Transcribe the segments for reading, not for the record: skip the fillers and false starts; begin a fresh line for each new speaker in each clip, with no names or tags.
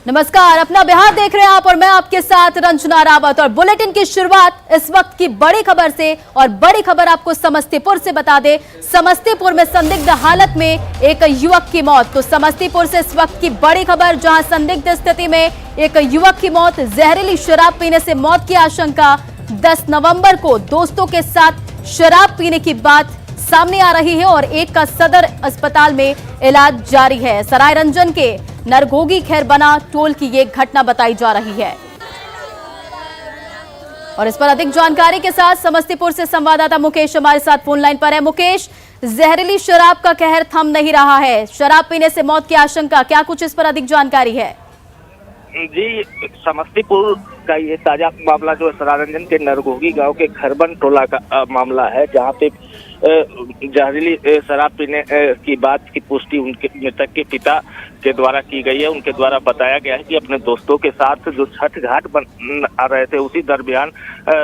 नमस्कार, अपना बिहार देख रहे हैं आप और मैं आपके साथ रंजना रावत। और बुलेटिन की शुरुआत इस वक्त की बड़ी खबर से, और बड़ी खबर आपको समस्तीपुर से बता दे। समस्तीपुर में संदिग्ध हालत में एक युवक की मौत। तो समस्तीपुर से इस वक्त की बड़ी खबर, जहां संदिग्ध स्थिति में एक युवक की मौत, जहरीली शराब पीने से मौत की आशंका। 10 नवंबर को दोस्तों के साथ शराब पीने की बात सामने आ रही है और एक का सदर अस्पताल में इलाज जारी है। सरायरंजन के नरगोगी खैरबना टोल की ये घटना बताई जा रही है। और इस पर अधिक जानकारी के साथ समस्तीपुर से संवाददाता मुकेश हमारे साथ फोन लाइन पर है। मुकेश, जहरीली शराब का कहर थम नहीं रहा है, शराब पीने से मौत की आशंका, क्या कुछ इस पर अधिक जानकारी है?
जी, समस्तीपुर का ये ताजा मामला जो सरायरंजन के नरगोगी गांव के खरबन टोला का मामला है, जहां पे जहरीली शराब पीने की बात की पुष्टि उनके मृतक के पिता के द्वारा की गई है। उनके द्वारा बताया गया है कि अपने दोस्तों के साथ जो छठ घाट बन आ रहे थे, उसी दरमियान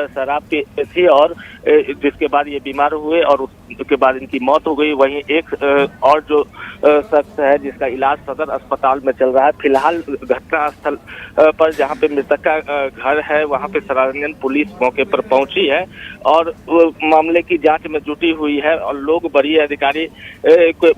शराब पी थी और जिसके बाद ये बीमार हुए और उसके बाद इनकी मौत हो गई। वहीं एक और जो शख्स है जिसका इलाज सदर अस्पताल में चल रहा है। फिलहाल घटना स्थल पर जहां पे मृतक का घर है, वहां पे सरायरंजन पुलिस मौके पर पहुंची है और मामले की जांच में जुटी हुई है और लोग वरीय अधिकारी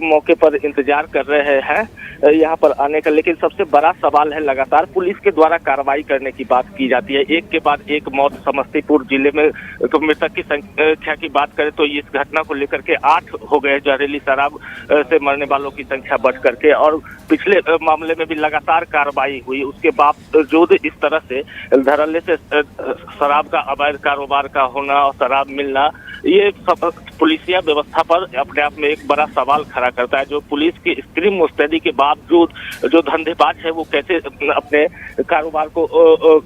मौके पर इंतजार कर रहे हैं यहाँ पर आने का। लेकिन सबसे बड़ा सवाल है, लगातार पुलिस के द्वारा कार्रवाई करने की बात की जाती है। एक के बाद एक मौत समस्तीपुर जिले में। तो मृतक की संख्या की बात करें तो इस घटना को लेकर के 8 हो गए जहरीली शराब से मरने वालों की संख्या बढ़ करके। और पिछले मामले में भी लगातार कार्रवाई हुई, उसके बावजूद इस तरह से धड़ल्ले से शराब का अवैध कारोबार का होना और शराब मिलना, ये पुलिसिया व्यवस्था पर अपने आप में एक बड़ा सवाल खड़ा करता है। जो पुलिस की एक्सट्रीम मुस्तैदी के बावजूद जो धंधेबाज है वो कैसे अपने कारोबार को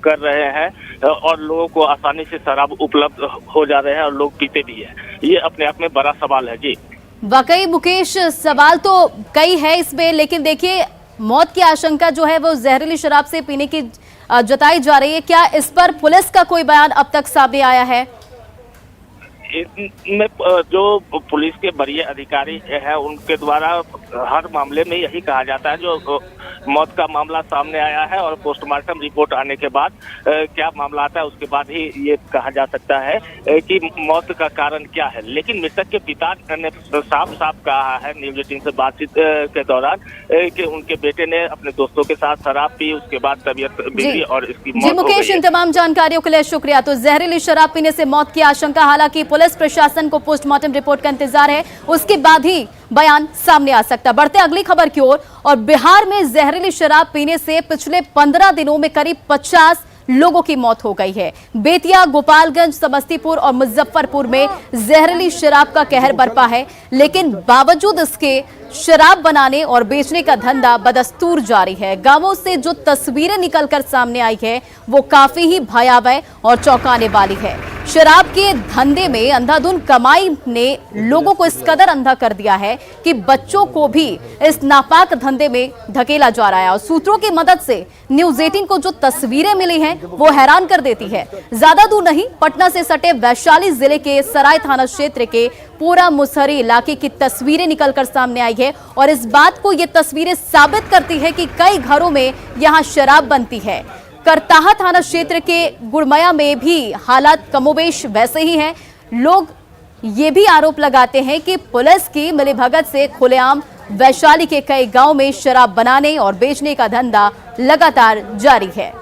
कर रहे हैं और लोगों को आसानी से शराब उपलब्ध हो जा रहे हैं और लोग पीते भी हैं, ये अपने आप में बड़ा सवाल है। जी
वाकई मुकेश, सवाल तो कई है इसमें, लेकिन देखिए मौत की आशंका जो है वो जहरीली शराब से पीने की जताई जा रही है। क्या इस पर पुलिस का कोई बयान अब तक सामने आया है?
इसमें जो पुलिस के वरीय अधिकारी हैं उनके द्वारा हर मामले में यही कहा जाता है, जो मौत का मामला सामने आया है और पोस्टमार्टम रिपोर्ट आने के बाद क्या मामला आता है उसके बाद ही ये कहा जा सकता है कि मौत का कारण क्या है। लेकिन मृतक के पिता ने साफ साफ कहा है न्यूज 18 से बातचीत के दौरान कि उनके बेटे ने अपने दोस्तों के साथ शराब पी, उसके बाद तबीयत बिगड़ी और इसकी मौत हो गई।
मुकेश, इन तमाम जानकारियों के लिए शुक्रिया। तो जहरीली शराब पीने से मौत की आशंका, हालांकि पुलिस प्रशासन को पोस्टमार्टम रिपोर्ट का इंतजार है, उसके बाद ही बयान सामने आ सकता है। बढ़ते अगली खबर की ओर। और बिहार में जहरीली शराब पीने से पिछले 15 दिनों में करीब 50 लोगों की मौत हो गई है। बेतिया, गोपालगंज, समस्तीपुर और मुजफ्फरपुर में जहरीली शराब का कहर बरपा है, लेकिन बावजूद इसके शराब बनाने और बेचने का धंधा बदस्तूर जारी है। गांवों से जो तस्वीरें निकलकर सामने आई है वो काफी ही भयावह और चौंकाने वाली है। शराब के धंधे में अंधाधुंध कमाई ने लोगों को इस कदर अंधा कर दिया है कि बच्चों को भी इस नापाक धंधे में धकेला जा रहा है। और सूत्रों की मदद से न्यूज 18 को जो तस्वीरें मिली हैं वो हैरान कर देती है। ज्यादा दूर नहीं, पटना से सटे वैशाली जिले के सराय थाना क्षेत्र के पूरा मुसहरी इलाके की तस्वीरें निकलकर सामने आई है और इस बात को ये तस्वीरें साबित करती है कि कई घरों में यहाँ शराब बनती है। करताहा थाना क्षेत्र के गुड़मया में भी हालात कमोबेश वैसे ही हैं। लोग ये भी आरोप लगाते हैं कि पुलिस की मिलीभगत से खुलेआम वैशाली के कई गांव में शराब बनाने और बेचने का धंधा लगातार जारी है।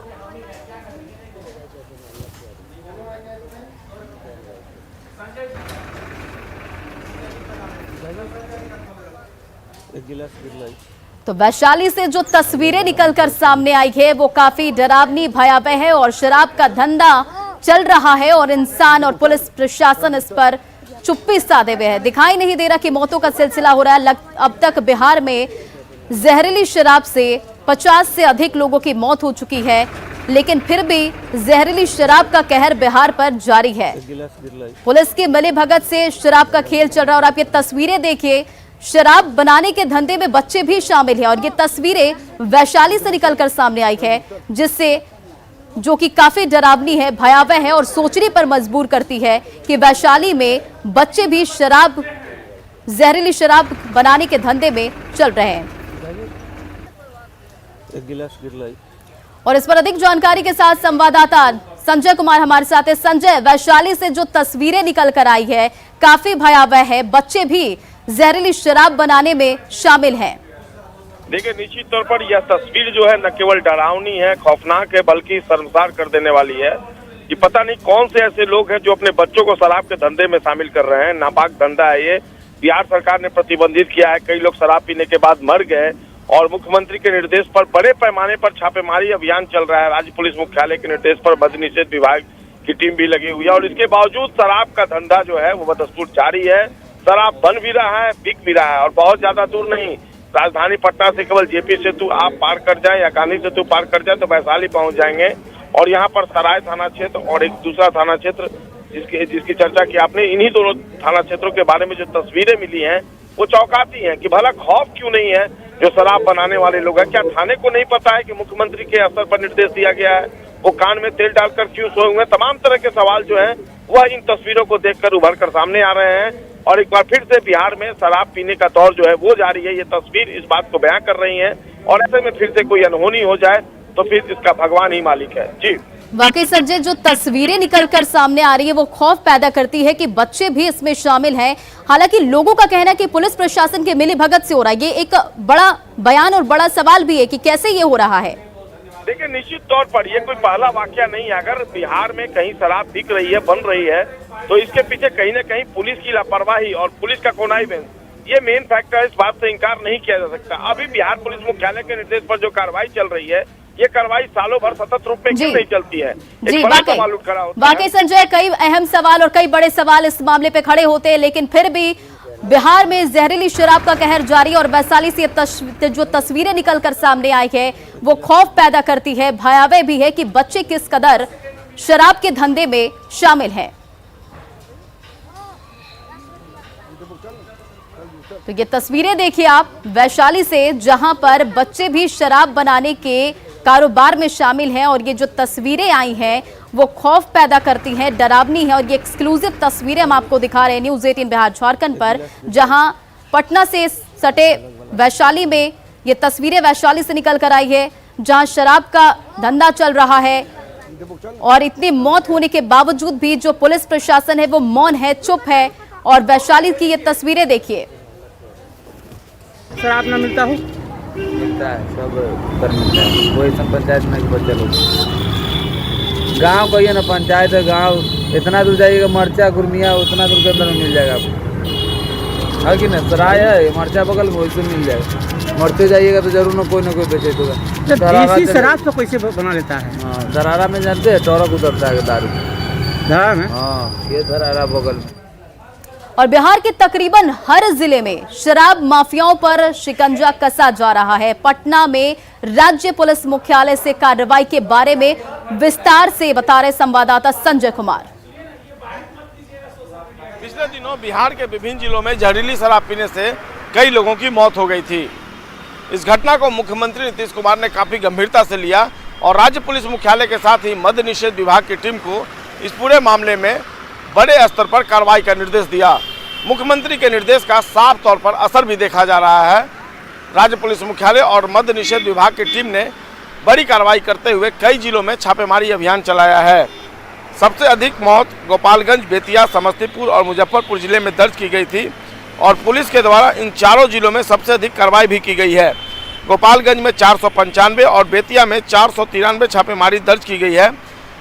तो वैशाली से जो तस्वीरें निकलकर सामने आई है वो काफी डरावनी, भयावह है और शराब का धंधा चल रहा है और इंसान और पुलिस प्रशासन इस पर चुप्पी साधे हुए है। दिखाई नहीं दे रहा कि मौतों का सिलसिला हो रहा है। अब तक बिहार में जहरीली शराब से 50 से अधिक लोगों की मौत हो चुकी है, लेकिन फिर भी जहरीली शराब का कहर बिहार पर जारी है। पुलिस की मिलीभगत से शराब का खेल चल रहा है और आप ये तस्वीरें देखिए, शराब बनाने के धंधे में बच्चे भी शामिल हैं और ये तस्वीरें वैशाली से निकलकर सामने आई है, जिससे जो कि काफी डरावनी है, भयावह है और सोचने पर मजबूर करती है कि वैशाली में बच्चे भी जहरीली शराब बनाने के धंधे में चल रहे हैं।
एक गिलास गिरलाई।
और इस पर अधिक जानकारी के साथ संवाददाता संजय कुमार हमारे साथ है। संजय, वैशाली से जो तस्वीरें निकल कर आई है काफी भयावह है, बच्चे भी जहरीली शराब बनाने में शामिल हैं।
देखिए, निश्चित तौर पर यह तस्वीर जो है न केवल डरावनी है, खौफनाक है, बल्कि शर्मसार कर देने वाली है कि पता नहीं कौन से ऐसे लोग हैं जो अपने बच्चों को शराब के धंधे में शामिल कर रहे हैं। नापाक धंधा है ये। बिहार सरकार ने प्रतिबंधित किया है, कई लोग शराब पीने के बाद मर गए और मुख्यमंत्री के निर्देश पर बड़े पैमाने पर छापेमारी अभियान चल रहा है। राज्य पुलिस मुख्यालय के निर्देश पर मद्य निषेध विभाग की टीम भी लगी हुई है और इसके बावजूद शराब का धंधा जो है वो बदस्तूर जारी है। शराब बन भी रहा है, बिक भी रहा है और बहुत ज्यादा दूर नहीं, राजधानी पटना से केवल जेपी सेतु आप पार कर जाएं या गांधी सेतु पार कर जाएं तो वैशाली पहुंच जाएंगे। और यहाँ पर सराय थाना क्षेत्र और एक दूसरा थाना क्षेत्र जिसकी चर्चा की आपने, इन्हीं दोनों थाना क्षेत्रों के बारे में जो तस्वीरें मिली हैं वो चौंकाती हैं कि भला खौफ क्यों नहीं है जो शराब बनाने वाले लोग हैं। क्या थाने को नहीं पता है कि मुख्यमंत्री के स्तर पर निर्देश दिया गया है? वो कान में तेल डालकर क्यों सोए हुए? तमाम तरह के सवाल जो है वह इन तस्वीरों को देखकर उभर कर सामने आ रहे हैं और एक बार फिर से बिहार में शराब पीने का दौर जो है वो जारी है। ये तस्वीर इस बात को बयां कर रही है और ऐसे में फिर से कोई अनहोनी हो जाए तो फिर इसका भगवान ही मालिक है। जी
वाकई संजय, जो तस्वीरें निकलकर सामने आ रही है वो खौफ पैदा करती है कि बच्चे भी इसमें शामिल हैं। हालांकि लोगों का कहना है कि पुलिस प्रशासन के मिलीभगत से हो रहा है। ये एक बड़ा बयान और बड़ा सवाल भी है कि कैसे ये हो रहा है।
देखिए, निश्चित तौर पर ये कोई पहला वाकया नहीं है। अगर बिहार में कहीं शराब बिक रही है, बन रही है, तो इसके पीछे कहीं न कहीं पुलिस की लापरवाही और पुलिस का कोनाईबेंस ये मेन फैक्टर है। इस बात से इंकार नहीं किया जा सकता। अभी बिहार पुलिस मुख्यालय के निर्देश पर जो कार्रवाई चल रही है, ये कार्रवाई सालों भर सतत रूप में क्यों नहीं चलती है?
जी,
वाकई
संजय, कई अहम सवाल और कई बड़े सवाल इस मामले पे खड़े होते हैं, लेकिन फिर भी बिहार में जहरीली शराब का कहर जारी और वैशाली से जो तस्वीरें निकलकर सामने आई है वो खौफ पैदा करती है, भयावह भी है कि बच्चे किस कदर शराब के धंधे में शामिल हैं। तो ये तस्वीरें देखिए आप वैशाली से, जहां पर बच्चे भी शराब बनाने के कारोबार में शामिल हैं और ये जो तस्वीरें आई हैं वो खौफ पैदा करती हैं, डरावनी है। और ये एक्सक्लूसिव तस्वीरें हम आपको दिखा रहे हैं न्यूज़ 18 बिहार झारखंड पर, जहां पटना से सटे वैशाली में ये तस्वीरें वैशाली से निकल कर आई है जहां शराब का धंधा चल रहा है और इतनी मौत होने के बावजूद भी जो पुलिस प्रशासन है वो मौन है, चुप है। और वैशाली की ये तस्वीरें देखिए।
शराब ना मिलता हो?
मिलता है, सब पर मिलता है। कोई सब पंचायत में बच्चे लोग गाँव कहिए ना, पंचायत है गाँव, इतना दूर जाइएगा मरचा गुरमिया उतना दूर के अंदर में मिल जाएगा आपको, है कि ना? सराय है मरचा बगल में, वैसे मिल जाएगा। मरते जाइएगा तो जरूर ना कोई बेचे होगा।
देसी शराब तो कैसे बना लेता है?
हाँ, धरारा में जानते हैं, टोरक उतरता है दारू
धरारा में।
हाँ, ये धरारा बगल में।
और बिहार के तकरीबन हर जिले में शराब माफियाओं पर शिकंजा कसा जा रहा है। पटना में राज्य पुलिस मुख्यालय से कार्रवाई के बारे में विस्तार से बता रहे संवाददाता संजय कुमार।
पिछले दिनों बिहार के विभिन्न जिलों में जहरीली शराब पीने से कई लोगों की मौत हो गई थी। इस घटना को मुख्यमंत्री नीतीश कुमार ने काफी गंभीरता से लिया और राज्य पुलिस मुख्यालय के साथ ही मद्य निषेध विभाग की टीम को इस पूरे मामले में बड़े स्तर पर कार्रवाई का निर्देश दिया। मुख्यमंत्री के निर्देश का साफ तौर पर असर भी देखा जा रहा है। राज्य पुलिस मुख्यालय और मद्य निषेध विभाग की टीम ने बड़ी कार्रवाई करते हुए कई जिलों में छापेमारी अभियान चलाया है। सबसे अधिक मौत गोपालगंज, बेतिया, समस्तीपुर और मुजफ्फरपुर जिले में दर्ज की गई थी और पुलिस के द्वारा इन चारों जिलों में सबसे अधिक कार्रवाई भी की गई है। गोपालगंज में 495 और बेतिया में 493 छापेमारी दर्ज की गई है।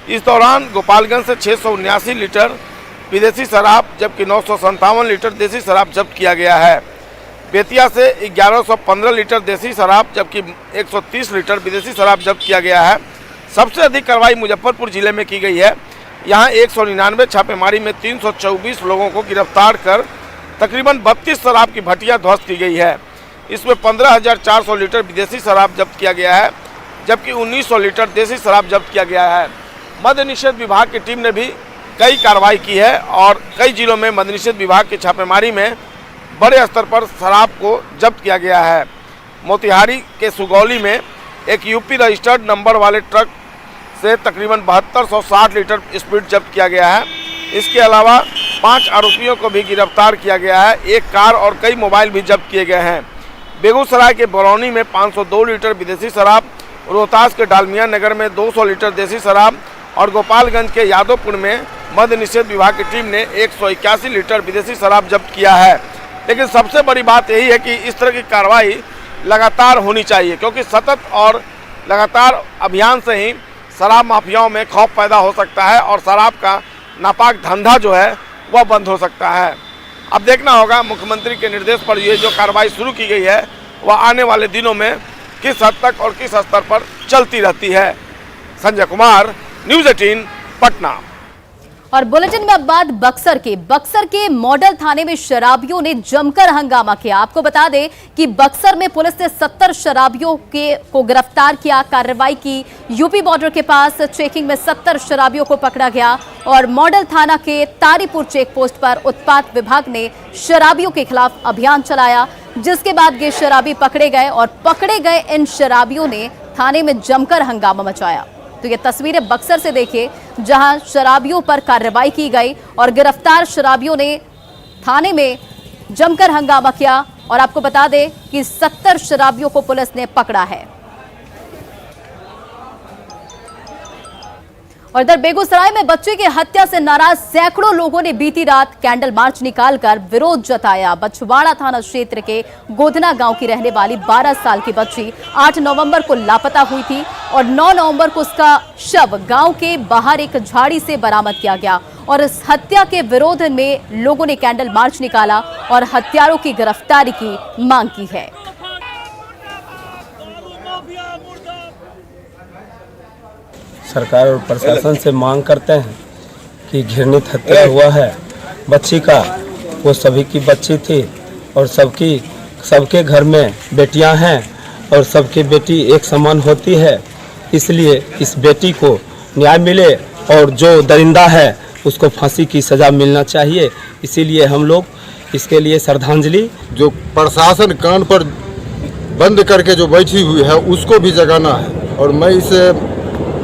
इस दौरान गोपालगंज से 679 लीटर विदेशी शराब जबकि 957 लीटर देसी शराब जब्त किया गया है। बेतिया से 1115 लीटर देसी शराब जबकि 130 लीटर विदेशी शराब जब्त किया गया है। सबसे अधिक कार्रवाई मुजफ्फरपुर जिले में की गई है। यहाँ 199 छापेमारी में 324 लोगों को गिरफ्तार कर तकरीबन 32 शराब की भट्टियाँ ध्वस्त की गई है। इसमें 15,400 लीटर विदेशी शराब जब्त किया गया है जबकि 1900 लीटर देसी शराब जब्त किया गया है। मद्य निषेध विभाग की टीम ने भी कई कार्रवाई की है और कई जिलों में मद्य निषेध विभाग की छापेमारी में बड़े स्तर पर शराब को जब्त किया गया है। मोतिहारी के सुगौली में एक यूपी रजिस्टर्ड नंबर वाले ट्रक से तकरीबन 7260 लीटर स्पीड जब्त किया गया है। इसके अलावा 5 आरोपियों को भी गिरफ्तार किया गया है। एक कार और कई मोबाइल भी जब्त किए गए हैं। बेगूसराय के बरौनी में 502 लीटर विदेशी शराब रोहतास के डालमिया नगर में 200 लीटर देसी शराब और गोपालगंज के यादवपुर में मद्य निषेध विभाग की टीम ने 181 लीटर विदेशी शराब जब्त किया है। लेकिन सबसे बड़ी बात यही है कि इस तरह की कार्रवाई लगातार होनी चाहिए, क्योंकि सतत और लगातार अभियान से ही शराब माफियाओं में खौफ पैदा हो सकता है और शराब का नापाक धंधा जो है वह बंद हो सकता है। अब देखना होगा मुख्यमंत्री के निर्देश पर ये जो कार्रवाई शुरू की गई है वह आने वाले दिनों में किस हद तक और किस स्तर पर चलती रहती है। संजय कुमार, न्यूज़ 18 पटना।
और बुलेटिन में अब बात बक्सर के मॉडल थाने में शराबियों ने जमकर हंगामा किया। आपको बता दें कि बक्सर में पुलिस ने 70 शराबियों को गिरफ्तार किया, कार्रवाई की। यूपी बॉर्डर के पास चेकिंग में 70 शराबियों को पकड़ा गया और मॉडल थाना के तारीपुर चेक पोस्ट पर उत्पाद विभाग ने शराबियों के खिलाफ अभियान चलाया, जिसके बाद ये शराबी पकड़े गए और पकड़े गए इन शराबियों ने थाने में जमकर हंगामा मचाया। तो ये तस्वीरें बक्सर से देखिए, जहां शराबियों पर कार्रवाई की गई और गिरफ्तार शराबियों ने थाने में जमकर हंगामा किया। और आपको बता दें कि 70 शराबियों को पुलिस ने पकड़ा है। और इधर बेगूसराय में बच्चे की हत्या से नाराज सैकड़ों लोगों ने बीती रात कैंडल मार्च निकालकर विरोध जताया। बछवाड़ा थाना क्षेत्र के गोधना गांव की रहने वाली 12 साल की बच्ची 8 नवंबर को लापता हुई थी और 9 नवंबर को उसका शव गांव के बाहर एक झाड़ी से बरामद किया गया। और इस हत्या के विरोध में लोगों ने कैंडल मार्च निकाला और हत्यारों की गिरफ्तारी की मांग की है।
सरकार और प्रशासन से मांग करते हैं कि घृणित हत्या हुआ है बच्ची का, वो सभी की बच्ची थी और सबके घर में बेटियां हैं और सबकी बेटी एक समान होती है, इसलिए इस बेटी को न्याय मिले और जो दरिंदा है उसको फांसी की सज़ा मिलना चाहिए। इसीलिए हम लोग इसके लिए श्रद्धांजलि,
जो प्रशासन कान पर बंद करके जो बैठी हुई है उसको भी जगाना है। और मैं इस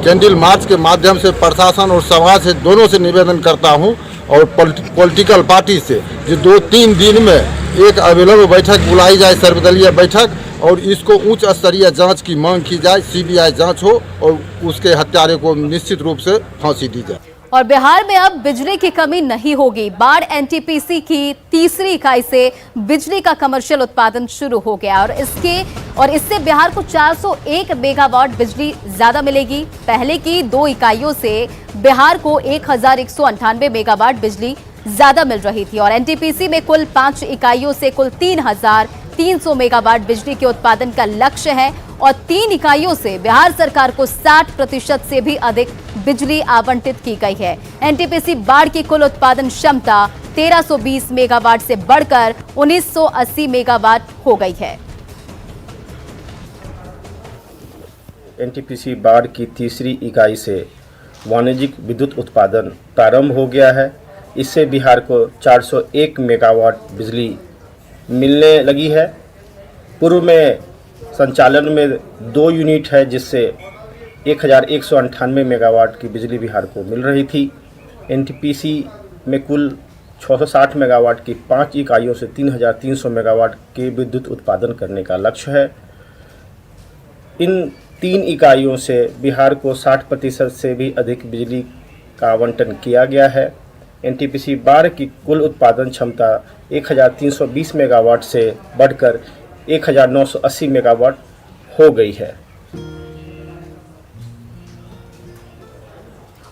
कैंडल मार्च के माध्यम से प्रशासन और समाज से दोनों से निवेदन करता हूं और पॉलिटिकल पार्टी से जो 2-3 दिन में एक अविलंब बैठक बुलाई जाए, सर्वदलीय बैठक, और इसको उच्च स्तरीय जांच की मांग की जाए, सीबीआई जांच हो और उसके हत्यारे को निश्चित रूप से फांसी दी जाए।
और बिहार में अब बिजली की कमी नहीं होगी। बाढ़ एनटीपीसी की तीसरी इकाई से बिजली का कमर्शियल उत्पादन शुरू हो गया और इससे बिहार को 401 मेगावाट बिजली ज्यादा मिलेगी। पहले की 2 इकाइयों से बिहार को 1198 मेगावाट बिजली ज्यादा मिल रही थी और एनटीपीसी में कुल 5 इकाइयों से कुल 3300 मेगावाट बिजली के उत्पादन का लक्ष्य है और 3 इकाइयों से बिहार सरकार को 60% से भी अधिक बिजली आवंटित की गई है। एनटीपीसी बाढ़ की कुल उत्पादन क्षमता 1320 मेगावाट से बढ़कर 1980 मेगावाट हो गई है।
एनटीपीसी बाढ़ की तीसरी इकाई से वाणिज्यिक विद्युत उत्पादन प्रारंभ हो गया है। इससे बिहार को 401 मेगावाट बिजली मिलने लगी है। पूर्व में संचालन में 2 यूनिट है, जिससे 1198 मेगावाट की बिजली बिहार को मिल रही थी। एनटीपीसी में कुल 660 मेगावाट की 5 इकाइयों से 3300 मेगावाट के विद्युत उत्पादन करने का लक्ष्य है। इन 3 इकाइयों से बिहार को 60% से भी अधिक बिजली का आवंटन किया गया है। एनटीपीसी बाढ़ की कुल उत्पादन क्षमता 1320 मेगावाट से बढ़कर 1980 मेगावाट हो गई है।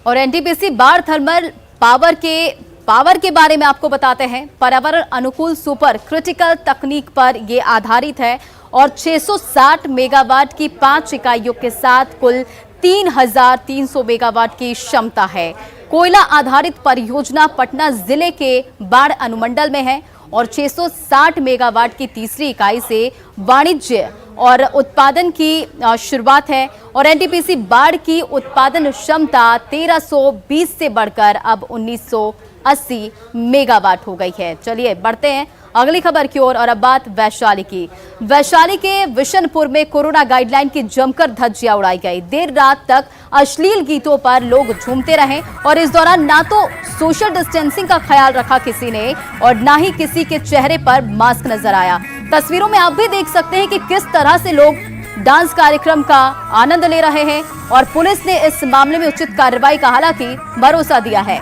और एनटीपीसी बाढ़ थर्मल पावर के बारे में आपको बताते हैं। पर्यावरण अनुकूल सुपर क्रिटिकल तकनीक पर यह आधारित है और 660 मेगावाट की 5 इकाइयों के साथ कुल 3300 मेगावाट की क्षमता है। कोयला आधारित परियोजना पटना जिले के बाढ़ अनुमंडल में है और 660 मेगावाट की तीसरी इकाई से वाणिज्य और उत्पादन की शुरुआत है और एनटीपीसी बाढ़ की उत्पादन क्षमता 1320 से बढ़कर अब 1980 मेगावाट हो गई है। चलिए बढ़ते हैं अगली खबर की ओर और अब बात वैशाली की। वैशाली के विशनपुर में कोरोना गाइडलाइन की जमकर धज्जियां उड़ाई गई। देर रात तक अश्लील गीतों पर लोग झूमते रहे और इस दौरान ना तो सोशल डिस्टेंसिंग का ख्याल रखा किसी ने और ना ही किसी के चेहरे पर मास्क नजर आया। तस्वीरों में आप भी देख सकते हैं कि किस तरह से लोग डांस कार्यक्रम का आनंद ले रहे हैं और पुलिस ने इस मामले में उचित कार्रवाई का हालांकि भरोसा दिया है।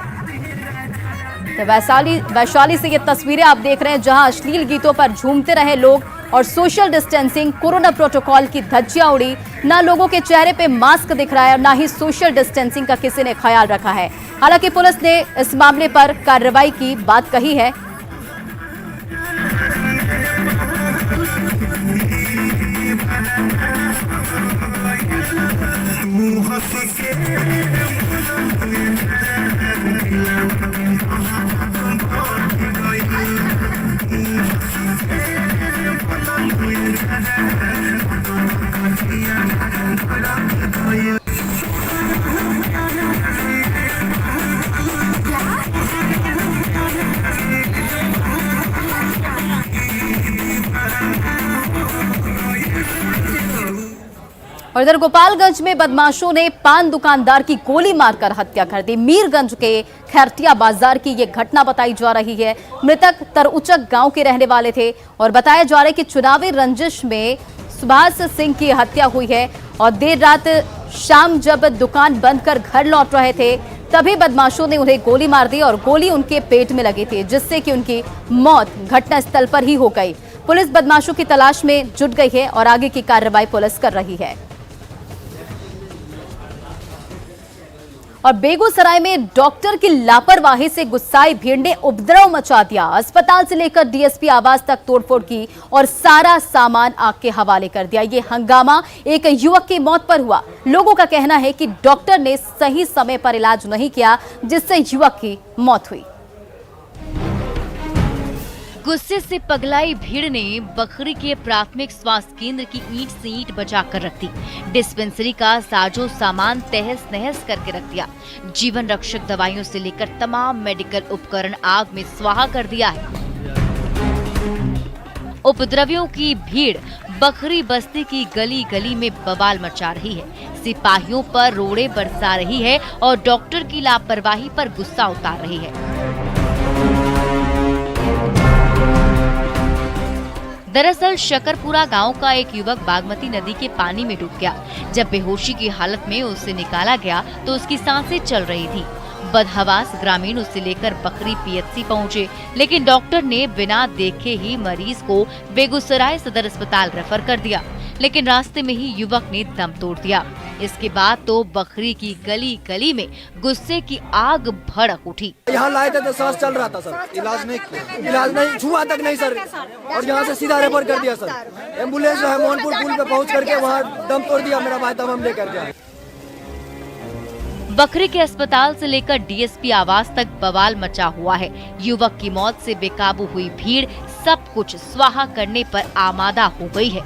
तो वैशाली से ये तस्वीरें आप देख रहे हैं जहां अश्लील गीतों पर झूमते रहे लोग और सोशल डिस्टेंसिंग, कोरोना प्रोटोकॉल की धज्जियां उड़ी। ना लोगों के चेहरे पे मास्क दिख रहा है और ना ही सोशल डिस्टेंसिंग का किसी ने ख्याल रखा है। हालांकि पुलिस ने इस मामले पर कार्रवाई की बात कही है। और इधर गोपालगंज में बदमाशों ने पान दुकानदार की गोली मारकर हत्या कर दी। मीरगंज के खैरटिया बाजार की ये घटना बताई जा रही है। मृतक तरउचक गांव के रहने वाले थे और बताया जा रहा है कि चुनावी रंजिश में सुभाष सिंह की हत्या हुई है और देर रात शाम जब दुकान बंद कर घर लौट रहे थे तभी बदमाशों ने उन्हें गोली मार दी और गोली उनके पेट में लगी थी, जिससे कि उनकी मौत घटनास्थल पर ही हो गई। पुलिस बदमाशों की तलाश में जुट गई है और आगे की कार्रवाई पुलिस कर रही है। और बेगूसराय में डॉक्टर की लापरवाही से गुस्साई भीड़ ने उपद्रव मचा दिया। अस्पताल से लेकर डीएसपी आवास तक तोड़फोड़ की और सारा सामान आग के हवाले कर दिया। ये हंगामा एक युवक की मौत पर हुआ। लोगों का कहना है कि डॉक्टर ने सही समय पर इलाज नहीं किया, जिससे युवक की मौत हुई।
गुस्से से पगलाई भीड़ ने बखरी के प्राथमिक स्वास्थ्य केंद्र की ईंट से ईंट बचाकर रख दी। डिस्पेंसरी का साजो सामान तहस नहस करके रख दिया। जीवन रक्षक दवाइयों से लेकर तमाम मेडिकल उपकरण आग में स्वाहा कर दिया है। उपद्रवियों की भीड़ बखरी बस्ती की गली गली में बवाल मचा रही है। सिपाहियों पर रोड़े बरसा रही है और डॉक्टर की लापरवाही पर गुस्सा उतार रही है। दरअसल शकरपुरा गांव का एक युवक बागमती नदी के पानी में डूब गया। जब बेहोशी की हालत में उसे निकाला गया तो उसकी सांसें चल रही थी। बदहवास ग्रामीण उसे लेकर बखरी पीएचसी पहुंचे, लेकिन डॉक्टर ने बिना देखे ही मरीज को बेगूसराय सदर अस्पताल रेफर कर दिया, लेकिन रास्ते में ही युवक ने दम तोड़ दिया। इसके बाद तो बखरी की गली गली में गुस्से की आग भड़क उठी।
यहाँ लाए थे तो सांस चल रहा था सर, इलाज नहीं छुआ तक नहीं सर, और यहाँ से सीधा रेफर कर दिया सर। एम्बुलेंस जो है मोहनपुर पुल पे पहुँच करके वहाँ दम तोड़ दिया मेरा भाई, तब हम लेकर गए।
बखरी के अस्पताल से लेकर डीएसपी आवास तक बवाल मचा हुआ है। युवक की मौत से बेकाबू हुई भीड़ सब कुछ स्वाहा करने पर आमादा हो गई है।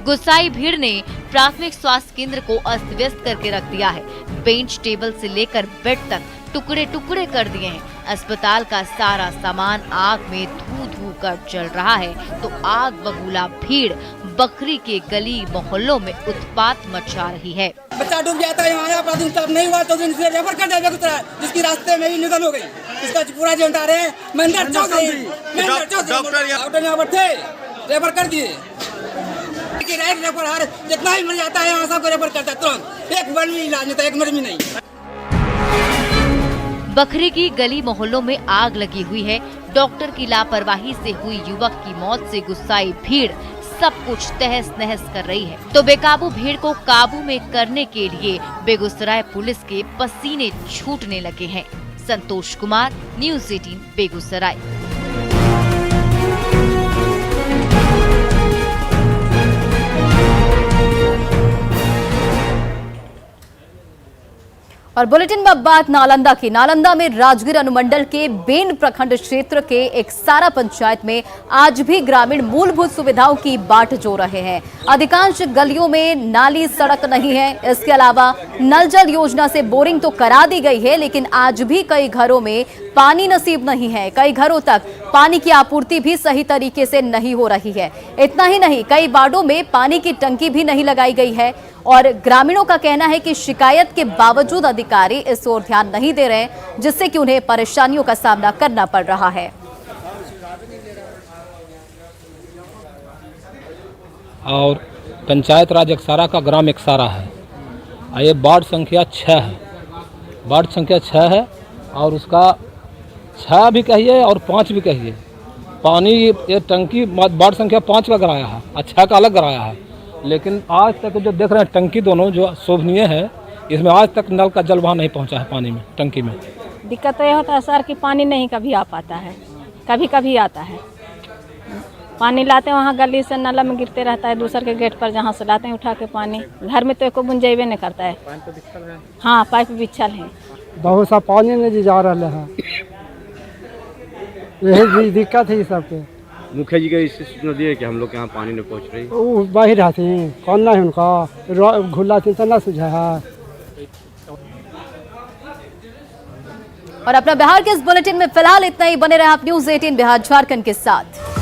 गुस्साई भीड़ ने प्राथमिक स्वास्थ्य केंद्र को अस्त व्यस्त करके रख दिया है। बेंच टेबल से लेकर बेड तक टुकड़े टुकड़े कर दिए हैं। अस्पताल का सारा सामान आग में धू धू कर जल रहा है तो आग बबूला भीड़ बखरी के गली मोहल्लों में उत्पात मचा रही है।
बच्चा डूब गया था, यहाँ नहीं हुआ तो रेफर कर दिया बेगूसराय, जिसकी रास्ते में ही निधन हो गई। इसका पूरा जनता रहे डॉक्टर यहाँ पर थे, रेफर कर दिए। जितना ही मर जाता है यहाँ सबको रेफर करता है तुरंत, एक बार भी इलाज नहीं था, एक मिनट भी नहीं।
बखरी की गली मोहल्लों में आग लगी हुई है। डॉक्टर की लापरवाही से हुई युवक की मौत से गुस्साई भीड़ सब कुछ तहस नहस कर रही है, तो बेकाबू भीड़ को काबू में करने के लिए बेगूसराय पुलिस के पसीने छूटने लगे हैं। संतोष कुमार, न्यूज़ 18 बेगूसराय।
और बुलेटिन में अब बात नालंदा की। नालंदा में राजगीर अनुमंडल के बेन प्रखंड क्षेत्र के एक सारा पंचायत में आज भी ग्रामीण मूलभूत सुविधाओं की बाट जो रहे हैं। अधिकांश गलियों में नाली सड़क नहीं है। इसके अलावा नल जल योजना से बोरिंग तो करा दी गई है, लेकिन आज भी कई घरों में पानी नसीब नहीं है। कई घरों तक पानी की आपूर्ति भी सही तरीके से नहीं हो रही है। इतना ही नहीं, कई वार्डों में पानी की टंकी भी नहीं लगाई गई है और ग्रामीणों का कहना है कि शिकायत के बावजूद अधिकारी इस ओर ध्यान नहीं दे रहे, जिससे कि उन्हें परेशानियों का सामना करना पड़ रहा है।
और पंचायत राज एकसारा का ग्राम एकसारा है। और ये वार्ड संख्या 6 है, वार्ड संख्या 6 है और उसका 6 भी कहिए और 5 भी कहिए। पानी ये टंकी वार्ड संख्या 5 का कराया है और 6 का अलग कराया है, लेकिन आज तक जो देख रहे हैं टंकी दोनों जो शोभनीय है, इसमें आज तक नल का जल वहाँ नहीं पहुँचा है पानी में, टंकी में।
दिक्कत तो ये होता है सर कि पानी नहीं कभी आ पाता है, कभी कभी आता है। पानी लाते हैं वहाँ गली से नाला में गिरते रहता है, दूसर के गेट पर जहाँ से लाते हैं उठा के पानी, घर में तो एको बुंजेबे नहीं करता है। हाँ, पाइप बिछल है।
बहुत सा पानी नहीं जा रहा है, यही दिक्कत है सबके।
मुखिया जी का इससे सूचना दिए कि हम लोग के यहाँ पानी नहीं पहुँच रही।
वो बाहर रहते हैं, कौन ना है उनका घुला चिंता ना सुझा है।
और अपना बिहार के इस बुलेटिन में फिलहाल इतना ही। बने रहे आप न्यूज़ 18 बिहार झारखंड के साथ।